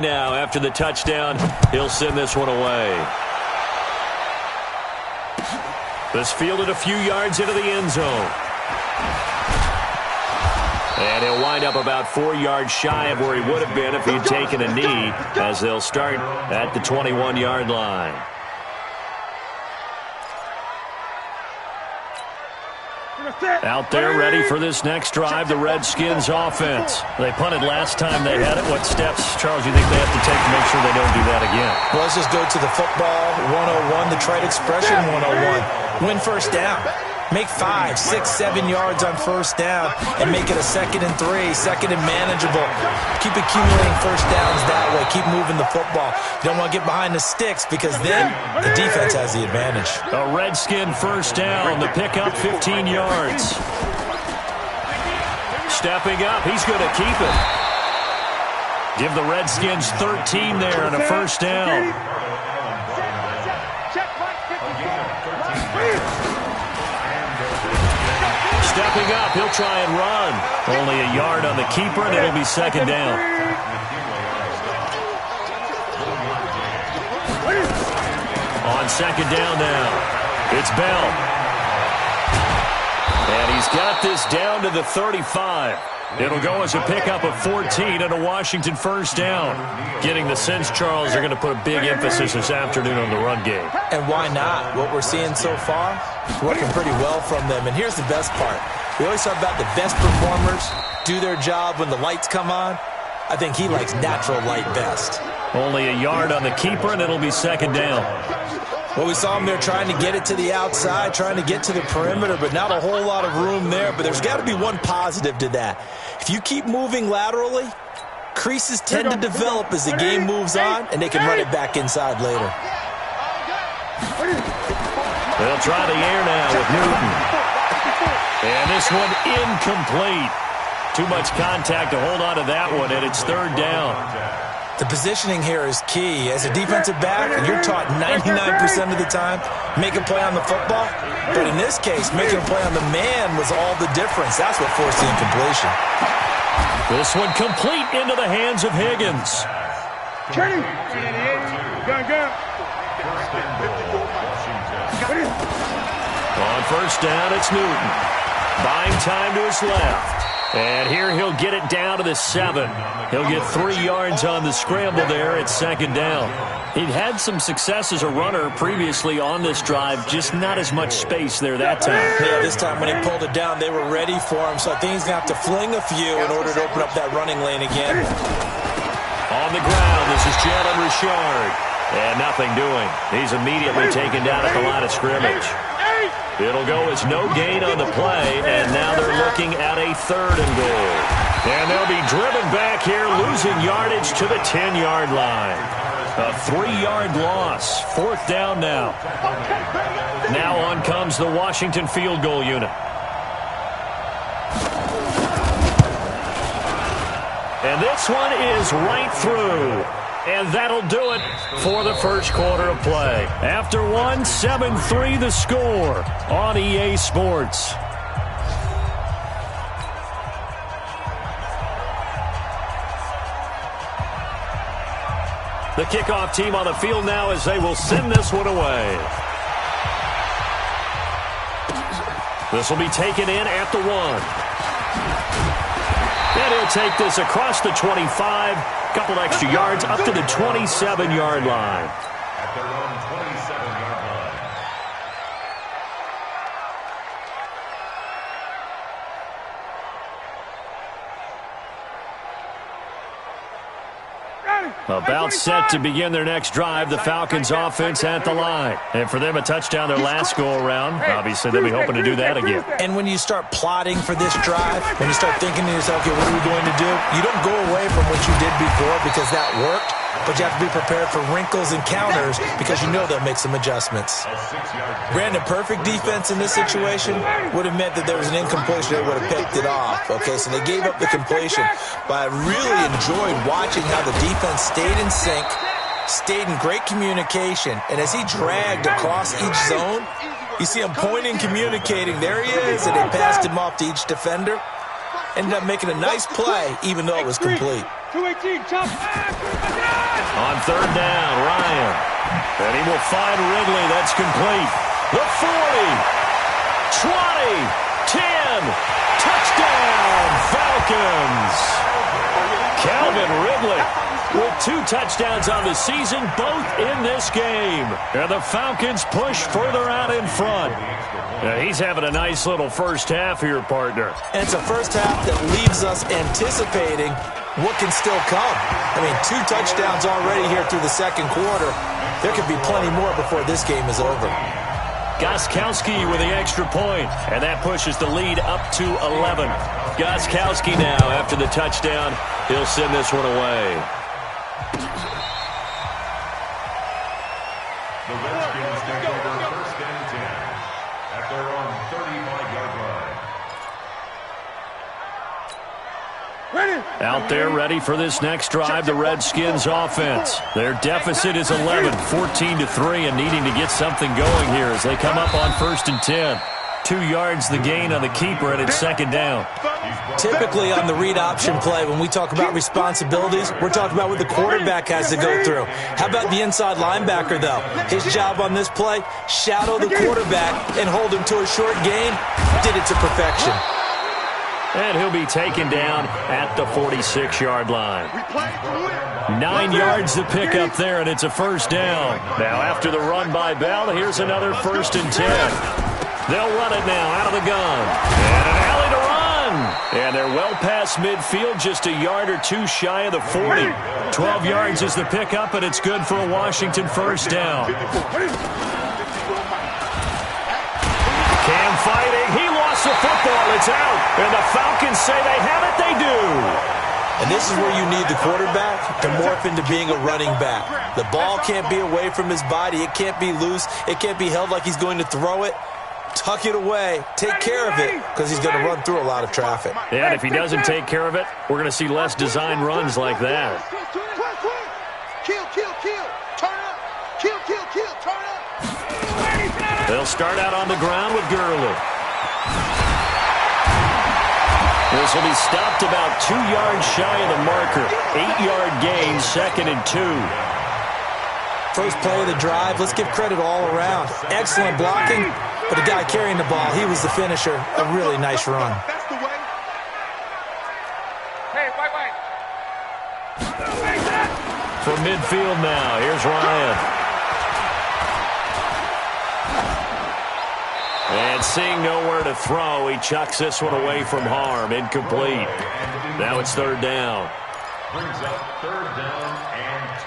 Now, after the touchdown, he'll send this one away. This fielded a few yards into the end zone. And he'll wind up about 4 yards shy of where he would have been if he'd taken a knee, as they'll start at the 21-yard line. Out there ready for this next drive, the Redskins offense. They punted last time they had it. What steps, Charles, do you think they have to take to make sure they don't do that again? Well, let's just go to the football 101, the trade expression 101. Win first down. Make 5, 6, 7 yards on first down and make it a 2nd and 3, second and manageable. Keep accumulating first downs that way. Keep moving the football. You don't want to get behind the sticks because then the defense has the advantage. A Redskin first down. The pickup 15 yards. Stepping up. He's going to keep it. Give the Redskins 13 there and a first down. Stepping up, he'll try and run. Only a yard on the keeper, and it'll be second down. On second down now, it's Bell. And he's got this down to the 35. It'll go as a pickup of 14 and a Washington first down. Getting the sense, Charles, they're going to put a big emphasis this afternoon on the run game. And why not? What we're seeing so far, working pretty well from them. And here's the best part. We always talk about the best performers do their job when the lights come on. I think he likes natural light best. Only a yard on the keeper, and it'll be second down. Well, we saw him there trying to get it to the outside, trying to get to the perimeter, but not a whole lot of room there. But there's got to be one positive to that. If you keep moving laterally, creases tend to develop as the game moves on, and they can run it back inside later. They'll try the air now with Newton. And this one incomplete. Too much contact to hold on to that one, and it's third down. The positioning here is key. As a defensive back, you're taught 99% of the time, make a play on the football. But in this case, making a play on the man was all the difference. That's what forced the incompletion. This one complete into the hands of Higgins. On first down, it's Newton. Buying time to his left. And here he'll get it down to the 7. He'll get 3 yards on the scramble there at second down. He'd had some success as a runner previously on this drive, just not as much space there that time. Yeah, this time when he pulled it down, they were ready for him, so I think he's going to have to fling a few in order to open up that running lane again. On the ground, this is Jalen Richard. And nothing doing. He's immediately taken down at the line of scrimmage. It'll go as no gain on the play, and now they're looking at a 3rd and goal. And they'll be driven back here, losing yardage to the 10-yard line. A 3-yard loss. 4th down now. Now on comes the Washington field goal unit. And this one is right through. And that'll do it for the first quarter of play. After one, 7-3 the score on EA Sports. The kickoff team on the field now as they will send this one away. This will be taken in at the 1. And he'll take this across the 25. Couple extra yards up to the 27-yard line. At their own 27-yard line. About set to begin their next drive, the Falcons offense at the line. And for them, a touchdown their last go-around. Obviously, they'll be hoping to do that again. And when you start plotting for this drive, when you start thinking to yourself, okay, what are we going to do? You don't go away from what you did before because that worked, but you have to be prepared for wrinkles and counters because you know they'll make some adjustments. Brandon, perfect defense in this situation would have meant that there was an incompletion. They would have picked it off. Okay, so they gave up the completion. But I really enjoyed watching how the defense stayed in sync, stayed in great communication, and as he dragged across each zone, you see him pointing, communicating. There he is, and they passed him off to each defender. Ended up making a nice play, even though it was complete. 218, chop. On third down, Ryan. And he will find Ridley. That's complete. The 40, 20, 10. Touchdown, Falcons. Calvin Ridley with 2 touchdowns on the season, both in this game. And the Falcons push further out in front. Now he's having a nice little first half here, partner. And it's a first half that leaves us anticipating what can still come. I mean, 2 touchdowns already here through the second quarter. There could be plenty more before this game is over. Gostkowski with the extra point, and that pushes the lead up to 11. Gostkowski now, after the touchdown, he'll send this one away. The Redskins take over first and 10 at their own 35-yard line. Out there ready for this next drive, the Redskins offense. Their deficit is 11, 14-3, and needing to get something going here as they come up on first and 10. 2 yards the gain on the keeper, and it's second down. Typically on the read option play, when we talk about responsibilities, we're talking about what the quarterback has to go through. How about the inside linebacker, though? His job on this play, shadow the quarterback and hold him to a short gain. Did it to perfection. And he'll be taken down at the 46-yard line. 9 yards to pick up there, and it's a first down. Now after the run by Bell, here's another first and 10. They'll run it now out of the gun. And an alley to run. And they're well past midfield, just a yard or 2 shy of the 40. 12 yards is the pickup, and it's good for a Washington first down. Cam fighting. He lost the football. It's out. And the Falcons say they have it. They do. And this is where you need the quarterback to morph into being a running back. The ball can't be away from his body. It can't be loose. It can't be held like he's going to throw it. Tuck it away. Take care of it because he's going to run through a lot of traffic. Yeah, and if he doesn't take care of it, we're going to see less design runs like that. Kill, kill, kill. Turn up. Kill, kill, kill. Turn up. They'll start out on the ground with Gurley. This will be stopped about 2 yards shy of the marker. 8-yard gain, second and 2. First play of the drive, let's give credit all around. Excellent blocking, but the guy carrying the ball, he was the finisher. A really nice run. That's the way. Hey, wait. From midfield now, here's Ryan. And seeing nowhere to throw, he chucks this one away from harm. Incomplete. Now it's third down. Brings up third down and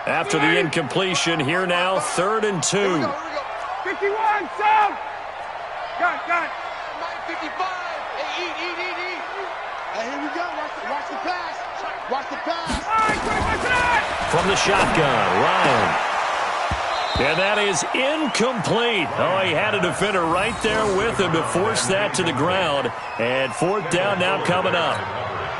2. After the incompletion, here now, third and 2. Here we go. 51, sound. Got it. 55. Hey, eat. Hey, here we go. Watch the pass. Watch the pass. From the shotgun, Ryan. And that is incomplete. Oh, he had a defender right there with him to force that to the ground. And fourth down now coming up.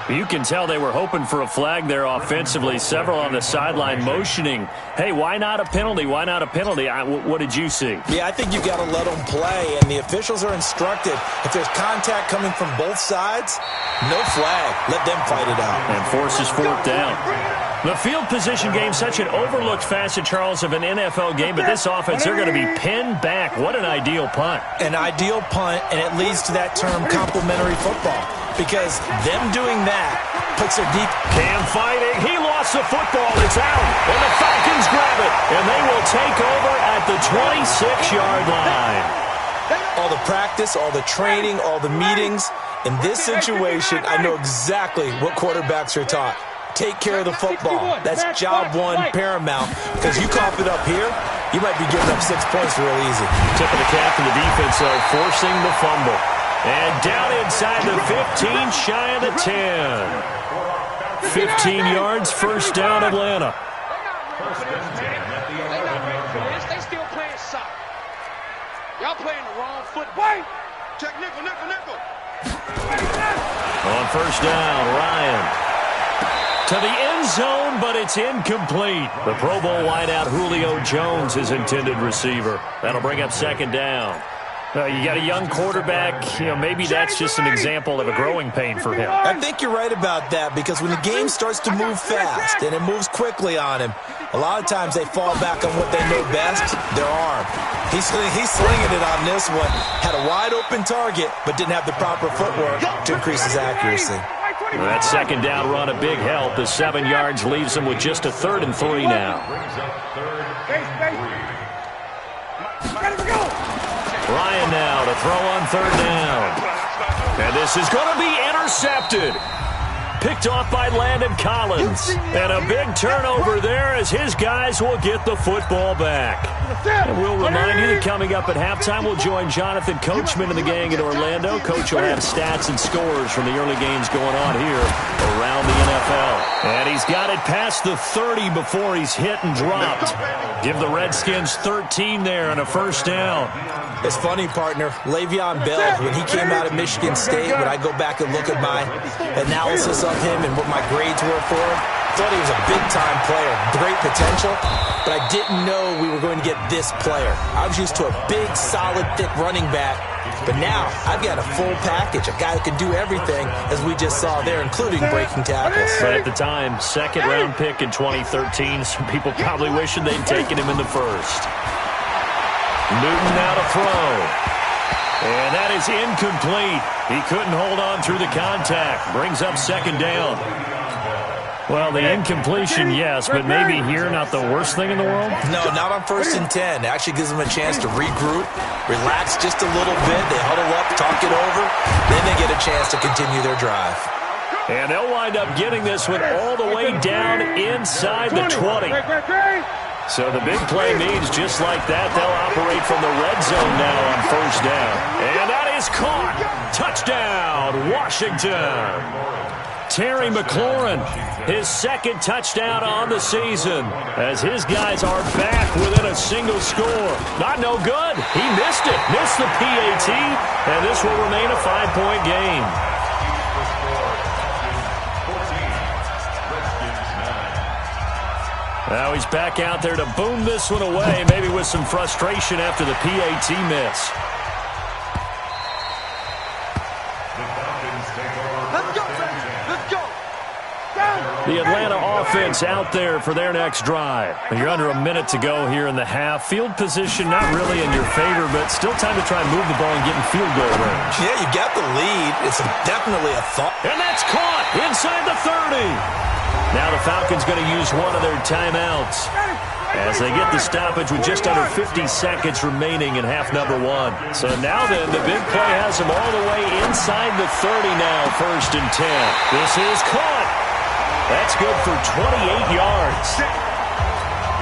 You can tell they were hoping for a flag there offensively. Several on the sideline motioning. Hey, why not a penalty? Why not a penalty? What did you see? Yeah, I think you got to let them play, and the officials are instructed. If there's contact coming from both sides, no flag. Let them fight it out. And forces fourth down. The field position game, such an overlooked facet, Charles, of an NFL game, but this offense, they're going to be pinned back. What an ideal punt. An ideal punt, and it leads to that term complementary football, because them doing that puts their deep. Cam fighting. He lost the football. It's out. And the Falcons grab it. And they will take over at the 26-yard line. All the practice, all the training, all the meetings. In this situation, I know exactly what quarterbacks are taught. Take care of the football. That's job one paramount, because you cough it up here, you might be giving up 6 points real easy. Tip of the cap to the defense, though, forcing the fumble. And down inside the 15, shy of the 10. 15 yards, first down, Atlanta. They still playing soccer. Y'all playing the wrong foot. Wait! Check nickel. On first down, Ryan. To the end zone, but it's incomplete. The Pro Bowl wideout Julio Jones, his intended receiver. That'll bring up second down. You got a young quarterback. Maybe that's just an example of a growing pain for him. I think you're right about that because when the game starts to move fast and it moves quickly on him, a lot of times they fall back on what they know best, their arm. He's slinging it on this one. Had a wide-open target, but didn't have the proper footwork to increase his accuracy. That second down run, a big help. The 7 yards leaves him with just a 3rd and 3 now. Ryan now to throw on 3rd down. And this is going to be intercepted. Picked off by Landon Collins. And a big turnover there as his guys will get the football back. And we'll remind you that coming up at halftime, we'll join Jonathan Coachman and the gang in Orlando. Coach will have stats and scores from the early games going on here around the NFL. And he's got it past the 30 before he's hit and dropped. Give the Redskins 13 there on a 1st down. It's funny, partner. Le'Veon Bell, when he came out of Michigan State, when I go back and look at my analysis of him and what my grades were for him, I thought he was a big-time player, great potential, but I didn't know we were going to get this player. I was used to a big, solid, thick running back, but now I've got a full package, a guy who can do everything, as we just saw there, including breaking tackles. But at the time, 2nd-round pick in 2013, some people probably wishing they'd taken him in the 1st. Newton now to throw. And that is incomplete. He couldn't hold on through the contact. Brings up 2nd down. Well, the incompletion, yes, but maybe here not the worst thing in the world? No, not on 1st and 10. It actually gives them a chance to regroup, relax just a little bit. They huddle up, talk it over. Then they get a chance to continue their drive. And they'll wind up getting this one all the way down inside the 20. So the big play means just like that, they'll operate from the red zone now on 1st down. And that is caught. Touchdown, Washington. Terry McLaurin, his 2nd touchdown on the season, as his guys are back within a single score. Not no good. He missed it. Missed the PAT, and this will remain a 5-point game. Now he's back out there to boom this one away, maybe with some frustration after the PAT miss. The Atlanta offense out there for their next drive. You're under a minute to go here in the half. Field position not really in your favor, but still time to try and move the ball and get in field goal range. Yeah, you got the lead. It's definitely a thought. And that's caught inside the 30. Now the Falcons going to use one of their timeouts as they get the stoppage with just under 50 seconds remaining in half number 1. So now then, the big play has them all the way inside the 30 now, 1st and 10. This is caught. That's good for 28 yards.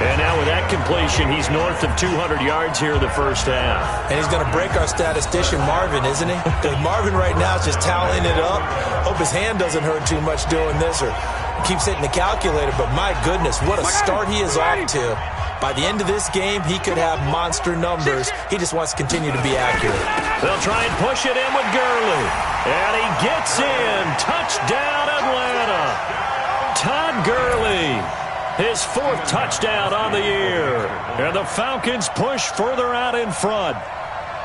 And now with that completion, he's north of 200 yards here in the 1st half. And he's going to break our statistician, Marvin, isn't he? Because Marvin right now is just tallying it up. Hope his hand doesn't hurt too much doing this or keeps hitting the calculator. But my goodness, what a start he is off to. By the end of this game, he could have monster numbers. He just wants to continue to be accurate. They'll try and push it in with Gurley. And he gets in. Touchdown, Atlanta. Todd Gurley, his 4th touchdown on the year. And the Falcons push further out in front.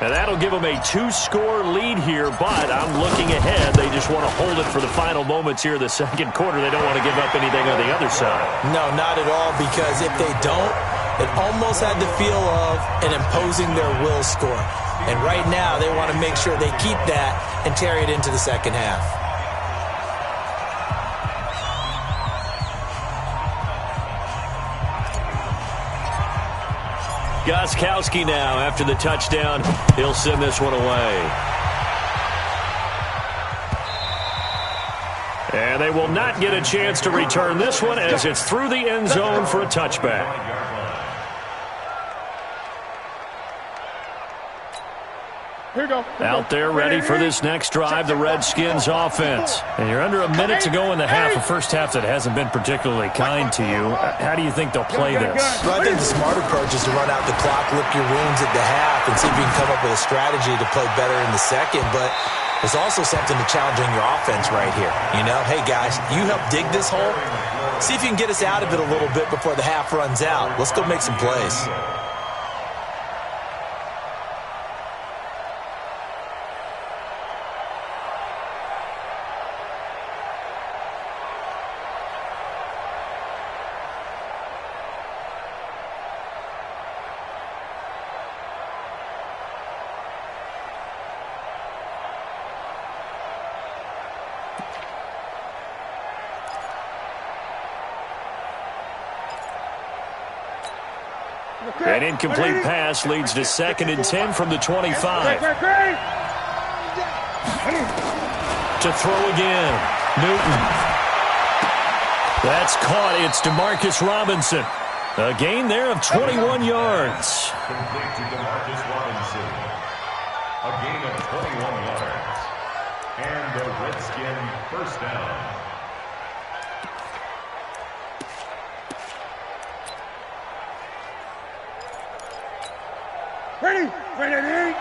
And that'll give them a 2-score lead here, but I'm looking ahead. They just want to hold it for the final moments here in the 2nd quarter. They don't want to give up anything on the other side. No, not at all, because if they don't, it almost had the feel of an imposing their will score. And right now, they want to make sure they keep that and carry it into the 2nd half. Gostkowski now, after the touchdown, he'll send this one away. And they will not get a chance to return this one as it's through the end zone for a touchback. Here we go. Out there ready for this next drive, the Redskins offense. And you're under a minute to go in the half, a 1st half that hasn't been particularly kind to you. How do you think they'll play this? Well, I think the smart approach is to run out the clock, lick your wounds at the half, and see if you can come up with a strategy to play better in the 2nd. But there's also something to challenging your offense right here. You know, hey, guys, you help dig this hole. See if you can get us out of it a little bit before the half runs out. Let's go make some plays. An incomplete pass leads to 2nd and 10 from the 25. To throw again. Newton. That's caught. It's DeMarcus Robinson. A gain there of 21 yards. Complete to DeMarcus Robinson. A gain of 21 yards. And the Redskin first down. Ready? Ready?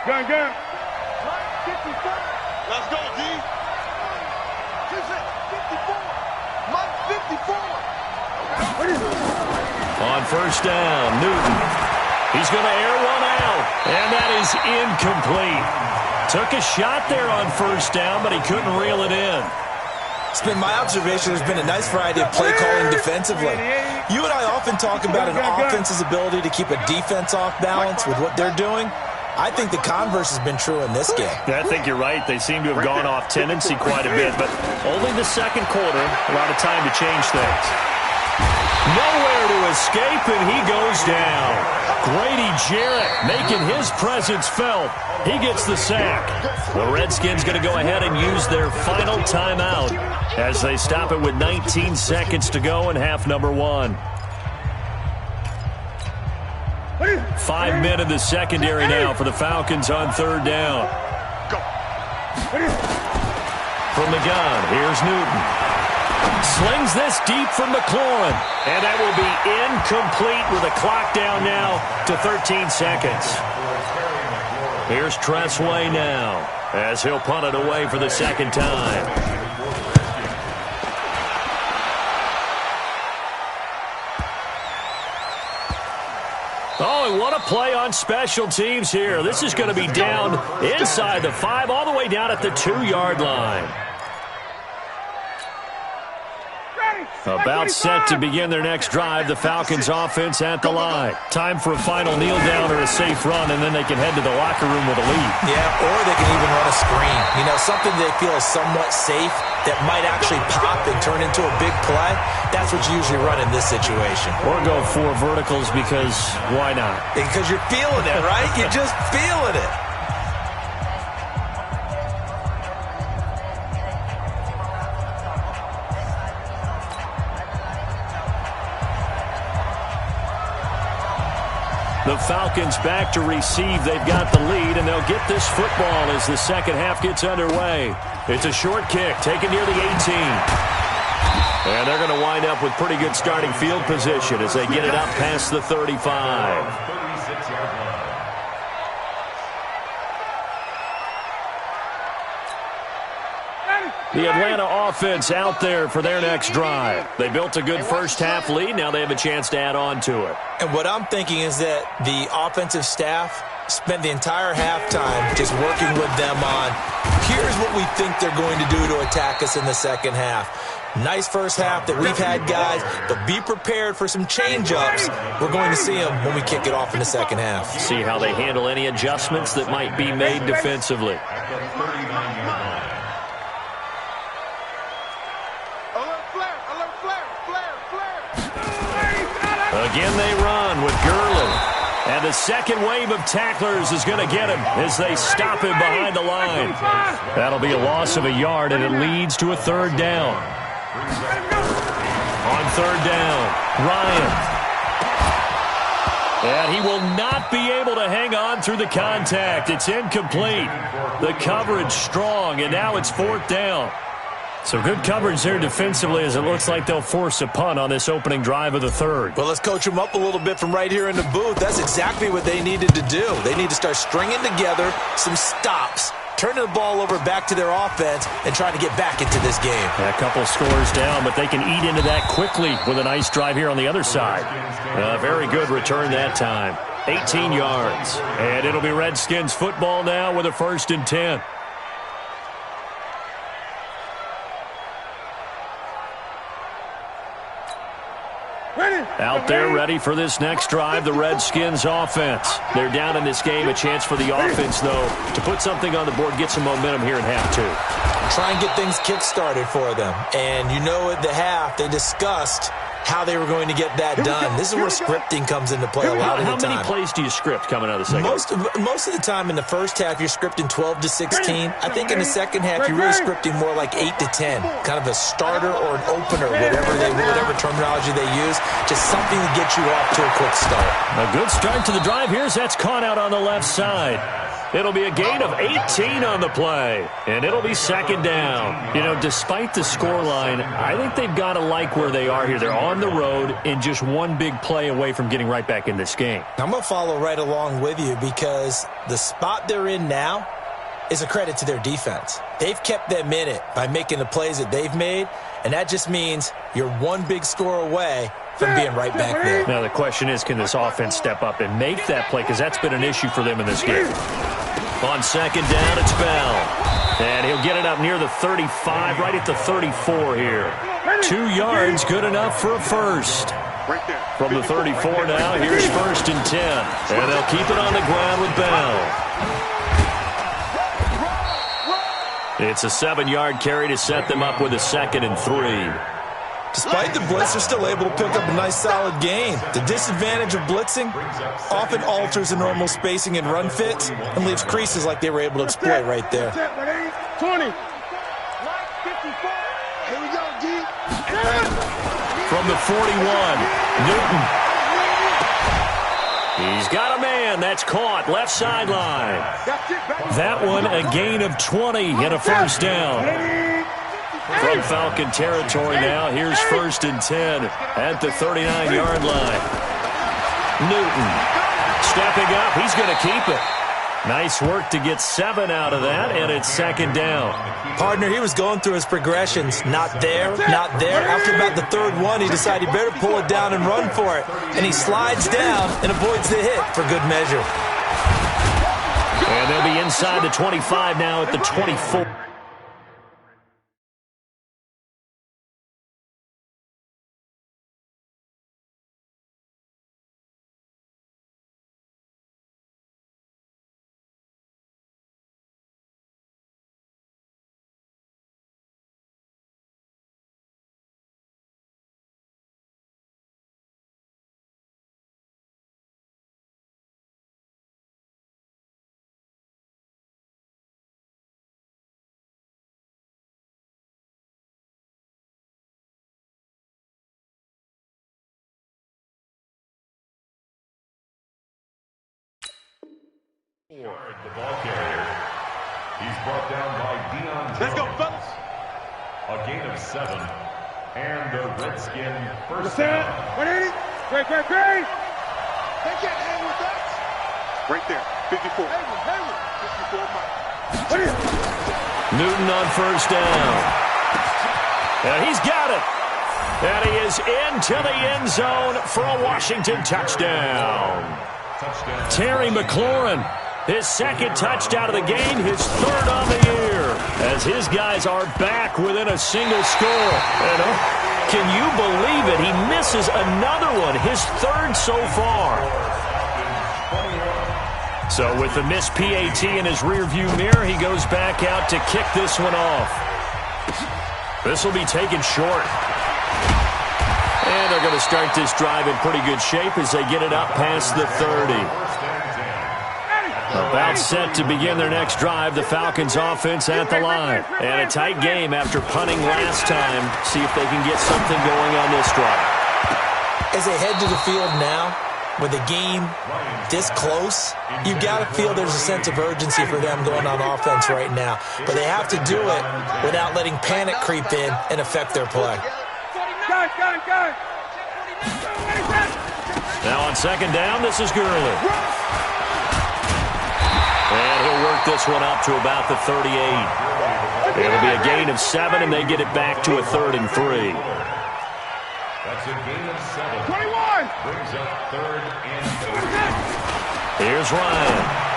Gun, gun. Let's go, D. 54. Mike 54. On first down, Newton. He's going to air one out, and that is incomplete. Took a shot there on first down, but he couldn't reel it in. It's been my observation there's been a nice variety of play calling defensively. You and I often talk about an offense's ability to keep a defense off balance with what they're doing. I think the converse has been true in this game. I think you're right. They seem to have gone off tendency quite a bit, but only the second quarter, a lot of time to change things. Nowhere to escape, and he goes down. Grady Jarrett making his presence felt. He gets the sack. The Redskins going to go ahead and use their final timeout as they stop it with 19 seconds to go in half number 1. 5 men in the secondary now for the Falcons on third down. From the gun, here's Newton. Slings this deep from McLaurin. And that will be incomplete with a clock down now to 13 seconds. Here's Tressway now as he'll punt it away for the second time. Oh, and what a play on special teams here. This is going to be down inside the 5, all the way down at the 2-yard line. About set to begin their next drive, the Falcons offense at the line. Time for a final kneel down or a safe run, and then they can head to the locker room with a lead. Yeah, or they can even run a screen. You know, something they feel is somewhat safe that might actually pop and turn into a big play. That's what you usually run in this situation. Or go 4 verticals because why not? Because you're feeling it, right? You're just feeling it. The Falcons back to receive. They've got the lead, and they'll get this football as the second half gets underway. It's a short kick, taken near the 18. And they're going to wind up with pretty good starting field position as they get it up past the 35. The Atlanta offense out there for their next drive. They built a good first half lead. Now they have a chance to add on to it. And what I'm thinking is that the offensive staff spent the entire halftime just working with them on, here's what we think they're going to do to attack us in the second half. Nice first half that we've had, guys, but be prepared for some change-ups. We're going to see them when we kick it off in the second half. See how they handle any adjustments that might be made defensively. Again they run with Gurley. And the second wave of tacklers is going to get him as they stop him behind the line. That'll be a loss of a yard, and it leads to a third down. On third down, Ryan. And he will not be able to hang on through the contact. It's incomplete. The coverage strong, and now it's fourth down. So good coverage there defensively as it looks like they'll force a punt on this opening drive of the third. Well, let's coach them up a little bit from right here in the booth. That's exactly what they needed to do. They need to start stringing together some stops, turning the ball over back to their offense, and trying to get back into this game. A couple scores down, but they can eat into that quickly with a nice drive here on the other side. Very good return that time. 18 yards. And it'll be Redskins football now with a 1st and 10. Out there ready for this next drive, the Redskins offense. They're down in this game. A chance for the offense, though, to put something on the board, get some momentum here in half 2. Try and get things kick-started for them. And you know at the half, they discussed how they were going to get that done. This is where scripting comes into play a lot of the time. How many plays do you script coming out of the second? Most of the time in the first half, you're scripting 12 to 16. I think in the second half, you're really scripting more like 8 to 10. Kind of a starter or an opener, whatever terminology they use. Just something to get you off to a quick start. A good start to the drive. Here's that's caught out on the left side. It'll be a gain of 18 on the play, and it'll be second down. You know, despite the scoreline, I think they've got to like where they are here. They're on the road and just one big play away from getting right back in this game. I'm going to follow right along with you because the spot they're in now is a credit to their defense. They've kept them in it by making the plays that they've made, and that just means you're one big score away from being right back there. Now the question is, can this offense step up and make that play? Because that's been an issue for them in this game. On second down, it's Bell. And he'll get it up near the 35, right at the 34 here. 2 yards, good enough for a first. From the 34 now, here's first and 10. And they'll keep it on the ground with Bell. It's a 7-yard carry to set them up with a 2nd and 3. Despite the blitz, they're still able to pick up a nice, solid gain. The disadvantage of blitzing often alters the normal spacing and run fits and leaves creases like they were able to exploit right there. 20. Here we go, D. From the 41, Newton. He's got a man. That's caught. Left sideline. That one a gain of 20 and a first down. From Falcon territory now, here's first and 10 at the 39-yard line. Newton stepping up. He's going to keep it. Nice work to get 7 out of that, and it's second down. Partner, he was going through his progressions. Not there, not there. After about the third one, he decided he better pull it down and run for it. And he slides down and avoids the hit for good measure. And they'll be inside the 25 now at the 24. The ball carrier. He's brought down by Dion Jones. Let's go, fellas. A gain of 7. And the Redskin first Set. down. 180. Great. They can't hang with us. Right there. 54. Hayward. 54 miles. Newton on first down. And he's got it. And he is into the end zone for a Washington touchdown. Terry McLaurin, his second touchdown of the game, his third on the year, as his guys are back within a single score. And can you believe it? He misses another one, his third so far. So with the missed PAT in his rearview mirror, he goes back out to kick this one off. This will be taken short. And they're going to start this drive in pretty good shape as they get it up past the 30. About set to begin their next drive, the Falcons offense at the line. And a tight game after punting last time. See if they can get something going on this drive. As they head to the field now, with the game this close, you've got to feel there's a sense of urgency for them going on offense right now. But they have to do it without letting panic creep in and affect their play. Now on second down, this is Gurley. And he'll work this one up to about the 38. It'll be a gain of 7, and they get it back to a 3rd and 3. That's a gain of 7. 21. Brings up 3rd and 3. Here's Ryan.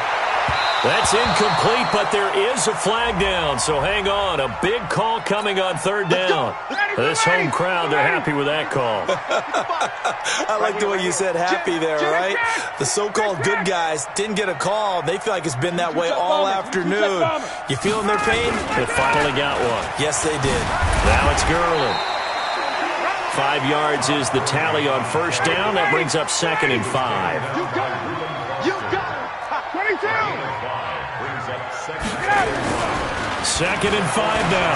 That's incomplete, but there is a flag down, so hang on. A big call coming on 3rd down. This home crowd, they're happy with that call. I like the way you said happy there, right? The so-called good guys didn't get a call. They feel like it's been that way all afternoon. You feeling their pain? They finally got one. Yes, they did. Now it's Gurley. 5 yards is the tally on first down. That brings up 2nd and 5. You got it. 22. Brings up 2nd and 5 now.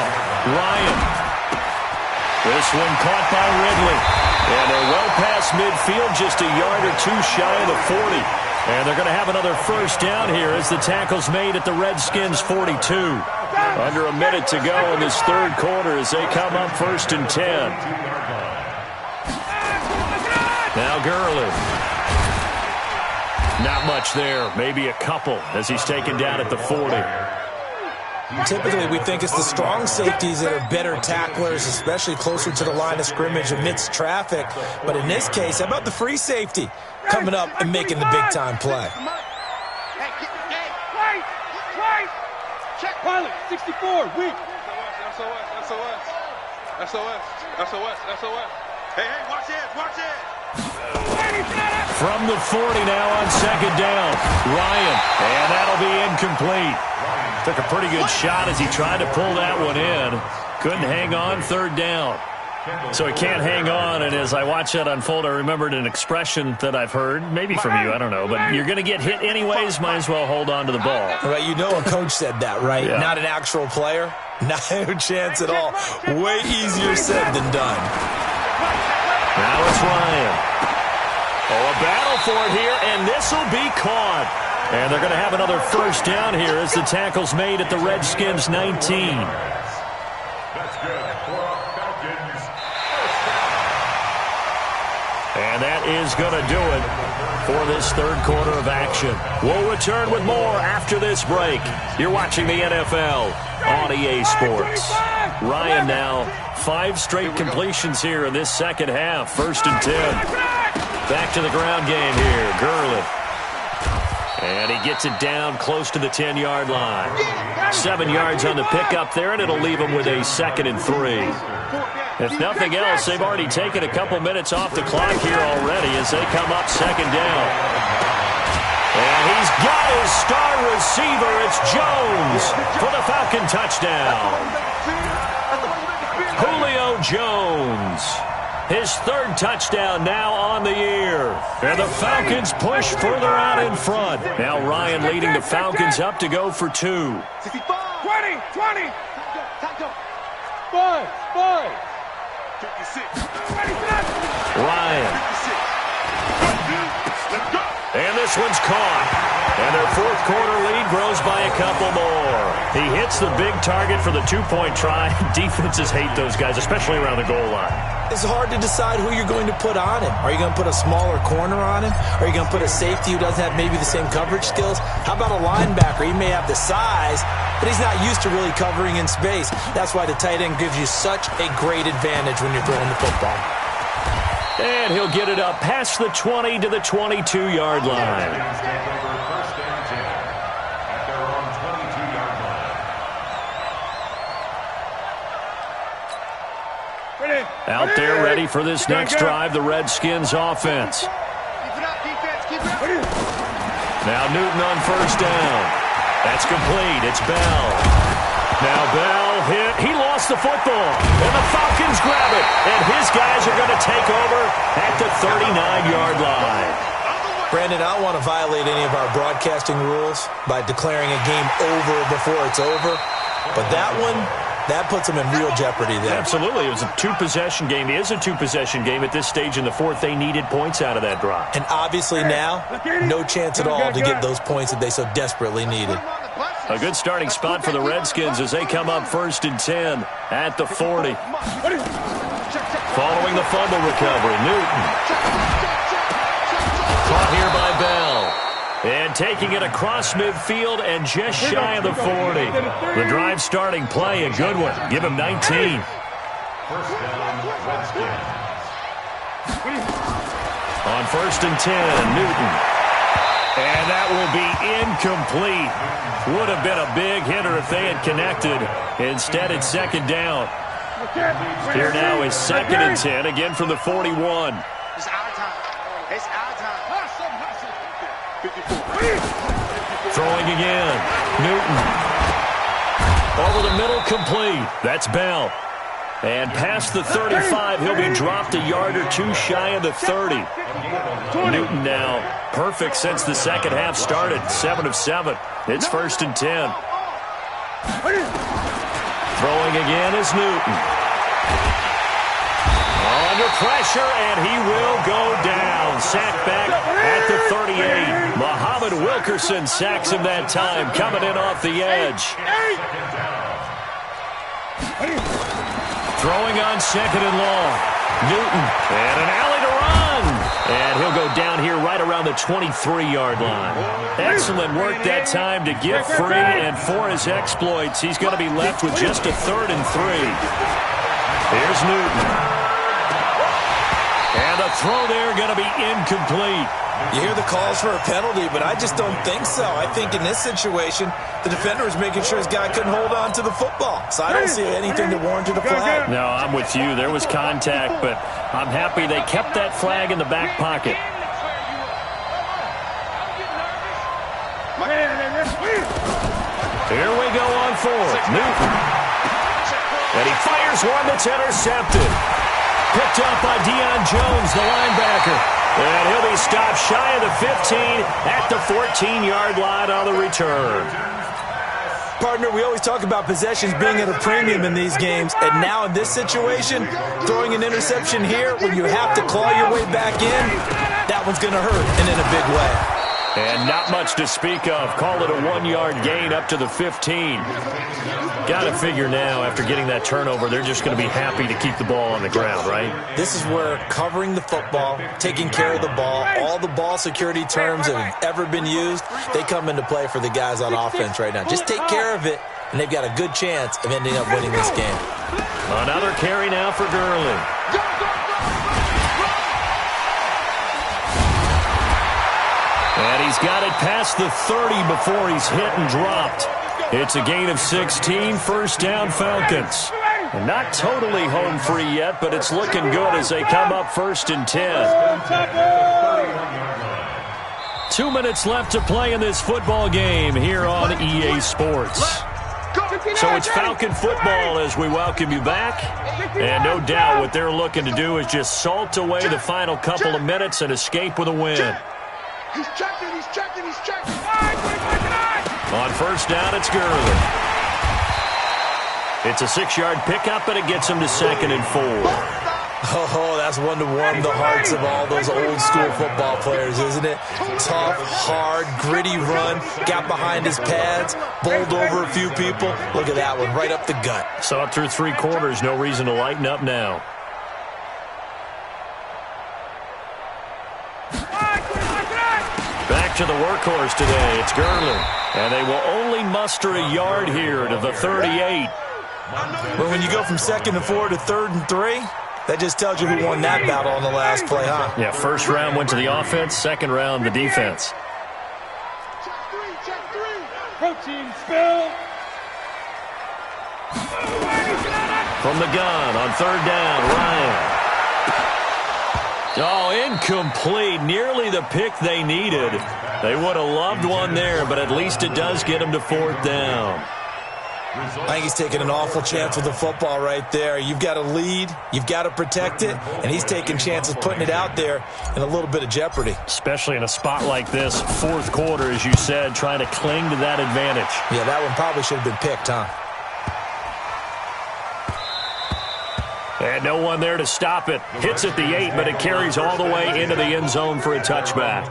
Ryan. This one caught by Ridley. And they're well past midfield, just a yard or two shy of the 40. And they're going to have another first down here as the tackle's made at the Redskins' 42. Under a minute to go in this third quarter as they come up 1st and 10. Now Gurley. Not much there. Maybe a couple as he's taken down at the 40. Typically, we think it's the strong safeties that are better tacklers, especially closer to the line of scrimmage amidst traffic. But in this case, how about the free safety coming up and making the big-time play? Check pilot, 64, weak. SOS. Hey, watch it. From the 40 now on 2nd down. Ryan, and that'll be incomplete. Took a pretty good shot as he tried to pull that one in. Couldn't hang on 3rd down. So he can't hang on, and as I watch that unfold, I remembered an expression that I've heard, maybe from you, I don't know, but you're going to get hit anyways, might as well hold on to the ball. Well, you know a coach said that, right? Yeah. Not an actual player. Not a chance at all. Way easier said than done. Now it's Ryan. Oh, a battle for it here, and this will be caught. And they're going to have another first down here as the tackle's made at the Redskins' 19. That's good for Falcons. And that is going to do it for this third quarter of action. We'll return with more after this break. You're watching the NFL on EA Sports. Ryan now 5 straight completions here in this second half. 1st and 10. Back to the ground game here. Gurley. And he gets it down close to the 10-yard line. 7 yards on the pickup there, and it'll leave him with a 2nd and 3. If nothing else, they've already taken a couple minutes off the clock here already as they come up 2nd down. And he's got his star receiver. It's Jones for the Falcon touchdown. Julio Jones. His 3rd touchdown now on the year. And the Falcons push further out in front. Now Ryan leading the Falcons up to go for 2. 20. 5. 56. Ryan. And this one's caught. And their 4th quarter lead grows by a couple more. He hits the big target for the 2-point try. Defenses hate those guys, especially around the goal line. It's hard to decide who you're going to put on him. Are you going to put a smaller corner on him? Are you going to put a safety who doesn't have maybe the same coverage skills? How about a linebacker? He may have the size, but he's not used to really covering in space. That's why the tight end gives you such a great advantage when you're throwing the football. And he'll get it up past the 20 to the 22-yard line. Out there ready for this next drive, the Redskins offense. Now Newton on 1st down. That's complete. It's Bell. Now Bell hit. He lost the football. And the Falcons grab it. And his guys are going to take over at the 39-yard line. Brandon, I don't want to violate any of our broadcasting rules by declaring a game over before it's over. But that one, that puts them in real jeopardy there. Absolutely. It was a 2-possession game. It is a 2-possession game at this stage in the 4th. They needed points out of that drive. And obviously now, no chance at all to get those points that they so desperately needed. A good starting spot for the Redskins as they come up 1st and 10 at the 40. Following the fumble recovery, Newton. Caught here by Bell. And taking it across midfield and just shy of the 40. The drive starting play, a good one. Give him 19. First down, Redskins. On 1st and 10, Newton. And that will be incomplete. Would have been a big hitter if they had connected. Instead, it's 2nd down. Here now is 2nd and 10, again from the 41. It's our time. It's our time. Throwing again. Newton. Over the middle, complete. That's Bell. And past the 35, he'll be dropped a yard or two shy of the 30. Newton now perfect since the second half started, 7 of 7. It's 1st and 10. Throwing again is Newton. Under pressure, and he will go down. Sacked back at the 38. Muhammad Wilkerson sacks him that time, coming in off the edge. Throwing on 2nd and long. Newton, and an alley to run. And he'll go down here right around the 23-yard line. Excellent work that time to get free, and for his exploits, he's going to be left with just a 3rd and 3. Here's Newton. And the throw there going to be incomplete. You hear the calls for a penalty, but I just don't think so. I think in this situation, the defender was making sure his guy couldn't hold on to the football. So I don't see anything that warranted a flag. No, I'm with you. There was contact, but I'm happy they kept that flag in the back pocket. Here we go on 4th. Newton. And he fires one that's intercepted. Picked up by Deion Jones, the linebacker. And he'll be stopped shy of the 15 at the 14-yard line on the return. Partner, we always talk about possessions being at a premium in these games. And now in this situation, throwing an interception here when you have to claw your way back in, that one's going to hurt, and in a big way. And not much to speak of. Call it a 1-yard gain up to the 15. Got to figure now, after getting that turnover, they're just going to be happy to keep the ball on the ground, right? This is where covering the football, taking care of the ball, all the ball security terms that have ever been used, they come into play for the guys on offense right now. Just take care of it, and they've got a good chance of ending up winning this game. Another carry now for Gurley. And he's got it past the 30 before he's hit and dropped. It's a gain of 16, 1st down Falcons. And not totally home free yet, but it's looking good as they come up 1st and 10. 2 minutes left to play in this football game here on EA Sports. So it's Falcon football as we welcome you back. And no doubt what they're looking to do is just salt away the final couple of minutes and escape with a win. He's checking, he's checking, he's checking. On 1st down, it's Gurley. It's a 6-yard pickup, and it gets him to 2nd and 4. Oh, that's one to warm the hearts of all those old-school football players, isn't it? Tough, hard, gritty run, got behind his pads, bowled over a few people. Look at that one, right up the gut. Saw it through 3 quarters, no reason to lighten up now. Back to the workhorse today. It's Gurley. And they will only muster a yard here to the 38. Well, when you go from 2nd and 4 to 3rd and 3, that just tells you who won that battle on the last play, huh? Yeah, 1st round went to the offense, 2nd round the defense. Protein spill. From the gun on 3rd down, Ryan. Oh, incomplete. Nearly the pick they needed. They would have loved one there, but at least it does get them to 4th down. I think he's taking an awful chance with the football right there. You've got to lead, you've got to protect it, and he's taking chances putting it out there in a little bit of jeopardy. Especially in a spot like this, 4th quarter, as you said, trying to cling to that advantage. Yeah, that one probably should have been picked, huh? And no one there to stop it. Hits at the 8, but it carries all the way into the end zone for a touchback.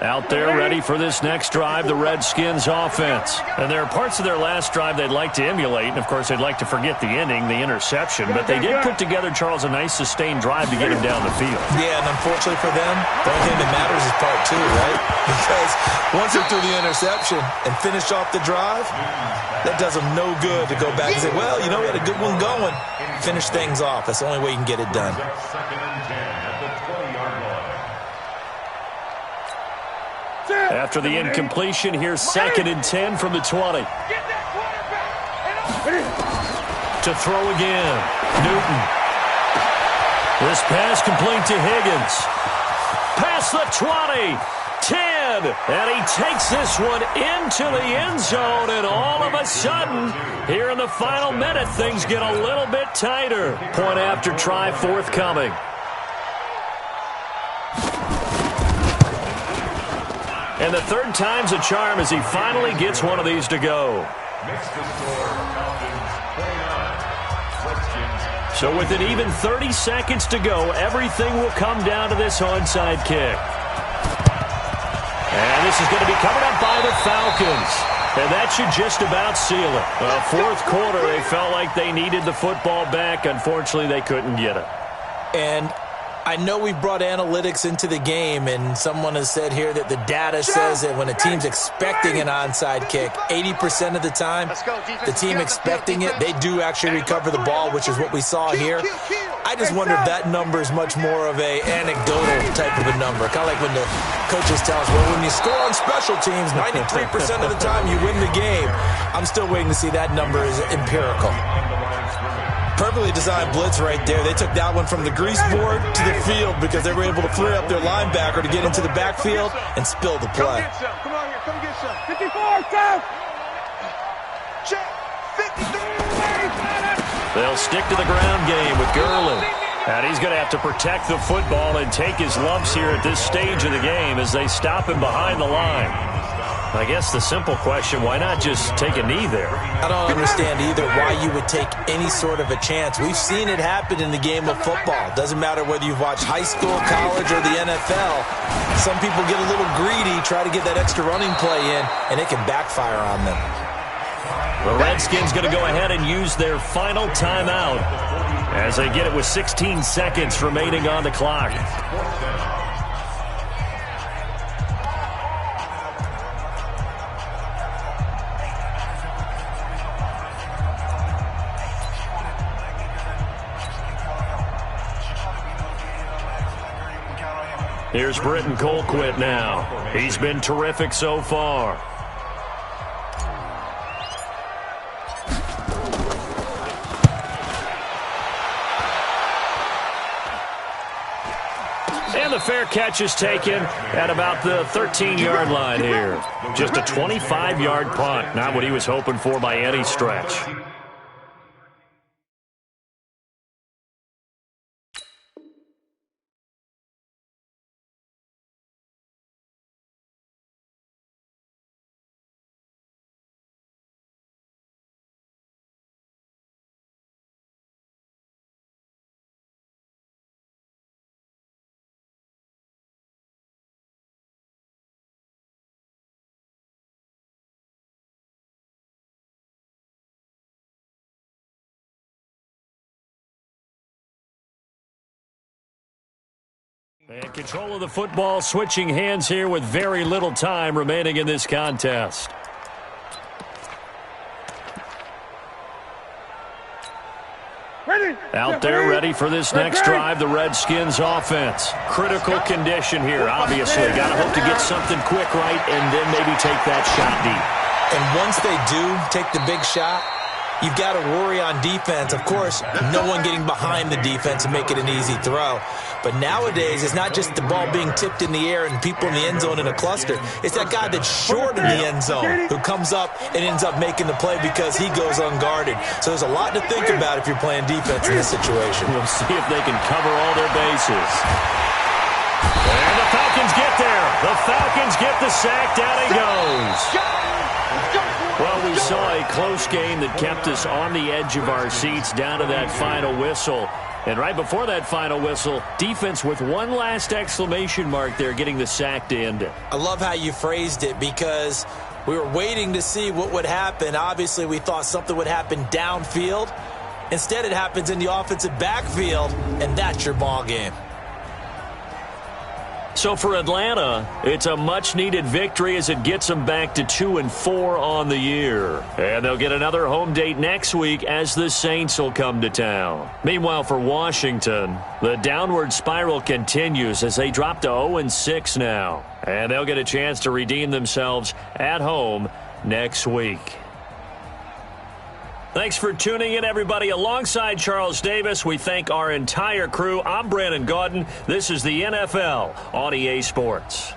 Out there ready for this next drive, the Redskins offense. And there are parts of their last drive they'd like to emulate. And, of course, they'd like to forget the ending, the interception. But they did put together, Charles, a nice sustained drive to get him down the field. Yeah, and unfortunately for them, the only thing that matters is part 2, right? Because once they threw the interception and finished off the drive, that does them no good to go back and say, well, you know, we had a good one going. Finish things off. That's the only way you can get it done. After the incompletion, here's 2nd and 10 from the 20. To throw again, Newton. This pass complete to Higgins. Past the 20. 10, and he takes this one into the end zone, and all of a sudden, here in the final minute, things get a little bit tighter. Point after try forthcoming. And the third time's a charm as he finally gets one of these to go. Makes the score, Falcons 29, Redskins. So with an even 30 seconds to go, everything will come down to this onside kick. And this is going to be covered up by the Falcons. And that should just about seal it. Fourth quarter, they felt like they needed the football back. Unfortunately, they couldn't get it. And I know we brought analytics into the game, and someone has said here that the data says that when a team's expecting an onside kick, 80% of the time, the team expecting it, they do actually recover the ball, which is what we saw here. I just wonder if that number is much more of a anecdotal type of a number. Kind of like when the coaches tell us, well, when you score on special teams, 93% of the time you win the game. I'm still waiting to see that number is empirical. Perfectly designed blitz right there. They took that one from the grease board to the field because they were able to free up their linebacker to get into the backfield and spill the play. Come on here, come get some. 54, South. Check. 53. They'll stick to the ground game with Gurley. And he's going to have to protect the football and take his lumps here at this stage of the game as they stop him behind the line. I guess the simple question, why not just take a knee there? I don't understand either why you would take any sort of a chance. We've seen it happen in the game of football. Doesn't matter whether you've watched high school, college, or the NFL. Some people get a little greedy, try to get that extra running play in, and it can backfire on them. The Redskins going to go ahead and use their final timeout as they get it with 16 seconds remaining on the clock. Here's Britton Colquitt now. He's been terrific so far. And the fair catch is taken at about the 13-yard line here. Just a 25-yard punt. Not what he was hoping for by any stretch. And control of the football, switching hands here with very little time remaining in this contest. Out there ready for this next drive, the Redskins offense. Critical condition here, obviously. Got to hope to get something quick right and then maybe take that shot deep. And once they do take the big shot, you've got to worry on defense. Of course, no one getting behind the defense and make it an easy throw. But nowadays, it's not just the ball being tipped in the air and people in the end zone in a cluster. It's that guy that's short in the end zone who comes up and ends up making the play because he goes unguarded. So there's a lot to think about if you're playing defense in this situation. We'll see if they can cover all their bases. And the Falcons get there. The Falcons get the sack. Down he goes. Well, we saw a close game that kept us on the edge of our seats down to that final whistle. And right before that final whistle, defense with one last exclamation mark there, getting the sack to end it. I love how you phrased it because we were waiting to see what would happen. Obviously, we thought something would happen downfield. Instead, it happens in the offensive backfield, and that's your ball game. So for Atlanta, it's a much-needed victory as it gets them back to 2-4 on the year. And they'll get another home date next week as the Saints will come to town. Meanwhile, for Washington, the downward spiral continues as they drop to 0-6 now. And they'll get a chance to redeem themselves at home next week. Thanks for tuning in, everybody. Alongside Charles Davis, we thank our entire crew. I'm Brandon Gaudin. This is the NFL on EA Sports.